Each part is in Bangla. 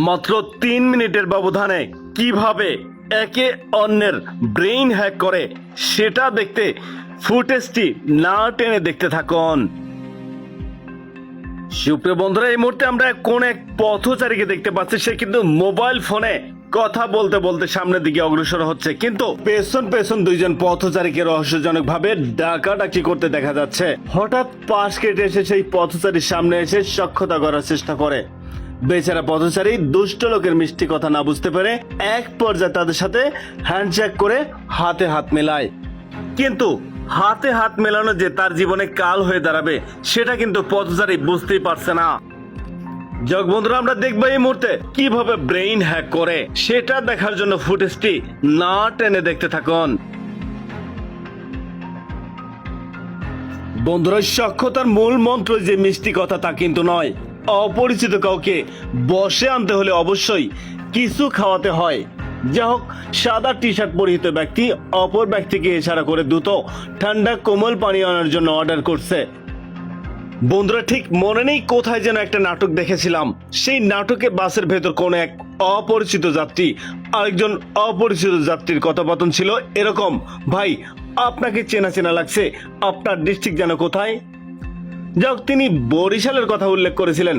মাত্র 3 মিনিটের ব্যবধানে কিভাবে একে অন্যের ব্রেইন হ্যাক করে সেটা দেখতে ফুটেজটি না টেনে দেখতে থাকুন। সুপ্রিয় বন্ধুরা, এই মুহূর্তে আমরা কোন এক পথচারীকে দেখতে পাচ্ছি। সে কিন্তু মোবাইল ফোনে কথা বলতে বলতে সামনের দিকে অগ্রসর হচ্ছে, কিন্তু পেছন পেছন দুইজন পথচারীকে রহস্যজনক ভাবে ডাকাডাকি করতে দেখা যাচ্ছে। হঠাৎ পাশ কেটে এসে সেই পথচারীর সামনে এসে সখ্যতা করার চেষ্টা করে। বেচারা পথচারী দুষ্ট লোকের মিষ্টি কথা না বুঝতে পেরে এক পর্যায়ে তাদের সাথে হ্যান্ডশেক করে হাতে হাত মেলায়, কিন্তু হাতে হাত মেলানো যে তার জীবনে কাল হয়ে দাঁড়াবে সেটা কিন্তু পথচারী বুঝতেই পারছে না। যাক বন্ধুরা, আমরা দেখবো এই মুহূর্তে কিভাবে ব্রেইন হ্যাক করে সেটা দেখার জন্য ফুটেজটি না টেনে দেখতে থাকুন। বন্ধুরা, সখ্যতার মূল মন্ত্র যে মিষ্টি কথা তা কিন্তু নয়। অপরিচিত কাউকে বসে আনতে হলে অবশ্যই কিছু খাওয়াতে হয়। যা হোক, সাদা টি শার্ট পরিহিত ব্যক্তি অপর ব্যক্তিকে ইশারা করে দ্রুত ঠান্ডা কোমল পানি আনার জন্য অর্ডার করছে। বন্ধুরা, ঠিক মনে নেই কোথায় যেন একটা নাটক দেখেছিলাম। সেই নাটকে বাসের ভেতর কোন এক অপরিচিত যাত্রী আরেকজন অপরিচিত যাত্রীর কথোপকথন ছিল এরকম: ভাই, আপনাকে চেনা চেনা লাগছে, আপনার ডিস্ট্রিক্ট যেন কোথায়? যাক, তিনি বরিশালের কথা উল্লেখ করেছিলেন।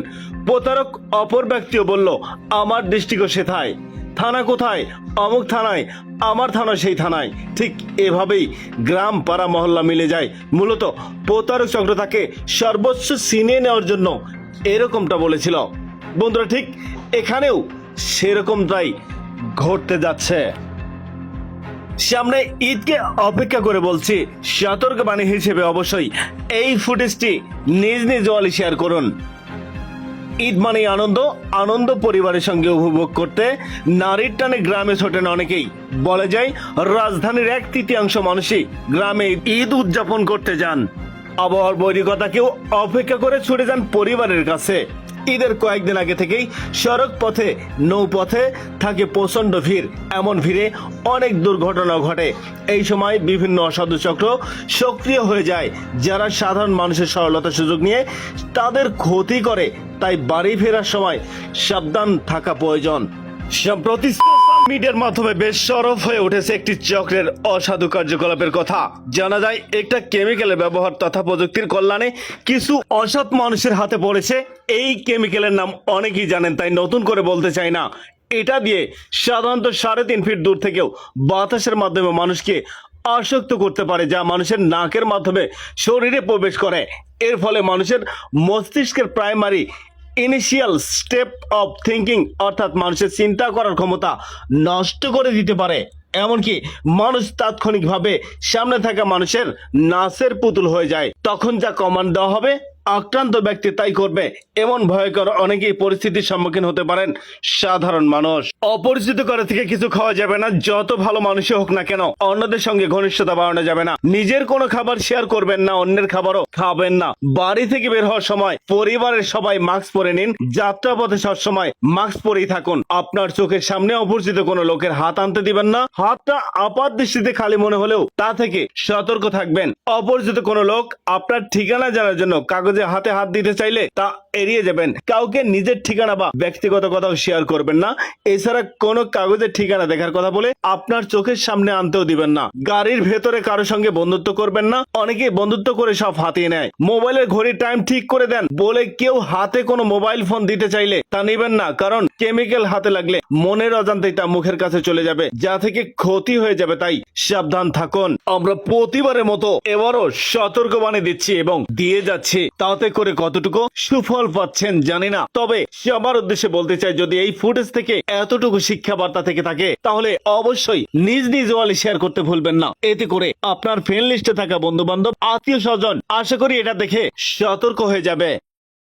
প্রতারক অপর ব্যক্তিও বলল, আমার ডিস্ট্রিক্টও সেথায়। থানা কোথায়? অমুক থানায়। আমার থানা সেই থানায়। ঠিক এভাবেই গ্রাম পাড়া মহল্লা মিলে যায়। মূলত প্রতারক চক্র তাকে সর্বোচ্চ ছিনিয়ে নেওয়ার জন্য এরকমটা বলেছিল। বন্ধুরা, ঠিক এখানেও সেরকমটাই ঘটতে যাচ্ছে। সামনে ঈদকে অপেক্ষা করে বলছি, সতর্কবাণী হিসেবে অবশ্যই এই ফুটেজটি নিজ নিজ ওয়ালে শেয়ার করুন। ঈদ মানে আনন্দ, আনন্দ পরিবারের সঙ্গে উপভোগ করতে নারীর টানে গ্রামে ছোটেন অনেকেই। বলা যায় রাজধানীর 1/3 মানুষই গ্রামে ঈদ উদযাপন করতে যান। আবহাওয়ার বৈরিকতাকেও অপেক্ষা করে ছুটে যান পরিবারের কাছে। ঈদের কয়েকদিন আগে থেকেই সড়ক পথে নৌপথে থাকে প্রচন্ড ভিড়। এমন ভিড়ে অনেক দুর্ঘটনা ঘটে। এই সময় বিভিন্ন অসাধু চক্র সক্রিয় হয়ে যায়, যারা সাধারণ মানুষের সরলতার সুযোগ নিয়ে তাদের ক্ষতি করে। তাই বাড়ি ফেরার সময় সাবধান থাকা প্রয়োজন। সম্প্রতি সোশ্যাল মিডিয়ার মাধ্যমে বেশ সরব হয়ে উঠেছে একটি চক্রের অসাধু কার্যকলাপের কথা। জানা যায় একটা কেমিক্যালের ব্যবহার তথা প্রযুক্তির কল্যাণে কিছু অসৎ মানুষের হাতে পড়েছে। এই কেমিক্যালের নাম অনেকেই জানেন, তাই নতুন করে বলতে চাই না। এটা দিয়ে সাধারণত 3.5 ফিট দূর থেকেও বাতাসের মাধ্যমে মানুষকে আসক্ত করতে পারে, যা মানুষের নাকের মাধ্যমে শরীরে প্রবেশ করে। এর ফলে মানুষের মস্তিষ্কের primary initial step of thinking অর্থাৎ মানুষের চিন্তা করার ক্ষমতা নষ্ট করে দিতে পারে। এমনকি মানুষ তাৎক্ষণিকভাবে সামনে থাকা মানুষের নাচের পুতুল হয়ে যায়। তখন যা কমান্ড দেওয়া হবে আক্রান্ত ব্যক্তি তাই করবে। এমন ভয়ঙ্কর অনেকেই পরিস্থিতির সম্মুখীন হতে পারেন সাধারণ মানুষ। অপরিচিত করে থেকে কিছু খাওয়া যাবে না, যত ভালো মানুষই হোক না কেন। অন্যদের সঙ্গে ঘনিষ্ঠতা বাড়ানো যাবে না। নিজের কোনো খাবার শেয়ার করবেন না, অন্যের খাবারও খাবেন না। বাড়ি থেকে বের হওয়ার সময় পরিবারের সবাই মাস্ক পরে নিন। যাত্রাপথে সবসময় মাস্ক পরেই থাকুন। আপনার চোখের সামনে অপরিচিত কোনো লোকের হাত আনতে দিবেন না। হাতটা আপাত দৃষ্টিতে খালি মনে হলেও তা থেকে সতর্ক থাকবেন। অপরিচিত কোনো লোক আপনার ঠিকানা জানার জন্য কাগজে হাতে হাত দিতে চাইলে তা এড়িয়ে যাবেন। কাউকে নিজের ঠিকানা বা ব্যক্তিগত কথাও শেয়ার করবেন না। এছাড়া কোনো কাগজের ঠিকানা দেখার কথা বলে আপনার চোখের সামনে আনতেও দিবেন না। গাড়ির ভেতরে কারো সঙ্গে বন্ধুত্ব করবেন না। অনেকেই বন্ধুত্ব করে সব হাতিয়ে নেয়। মোবাইলের ঘড়ির টাইম ঠিক করে দেন বলে কেউ হাতে কোনো মোবাইল ফোন দিতে চাইলে তা নেবেন না, কারণ কেমিক্যাল হাতে লাগলে মনের অজান্তেই তা মুখের কাছে চলে যাবে, যা থেকে ক্ষতি হয়ে যাবে। তাই সাবধান থাকুন। আমরা প্রতিবারের মতো এবারও সতর্কবাণী দিচ্ছি এবং দিয়ে যাচ্ছি। তাতে করে কতটুকু সুফল পাচ্ছেন জানি না, তবে সবার উদ্দেশ্যে বলতে চাই, যদি এই ফুটেজ থেকে এতটুকু শিক্ষা বার্তা থেকে থাকে তাহলে অবশ্যই নিজ নিজ ওয়ালে শেয়ার করতে ভুলবেন না। এতে করে আপনার ফ্রেন্ড লিস্টে থাকা বন্ধু বান্ধব, আত্মীয় স্বজন আশা করি এটা দেখে সতর্ক হয়ে যাবে।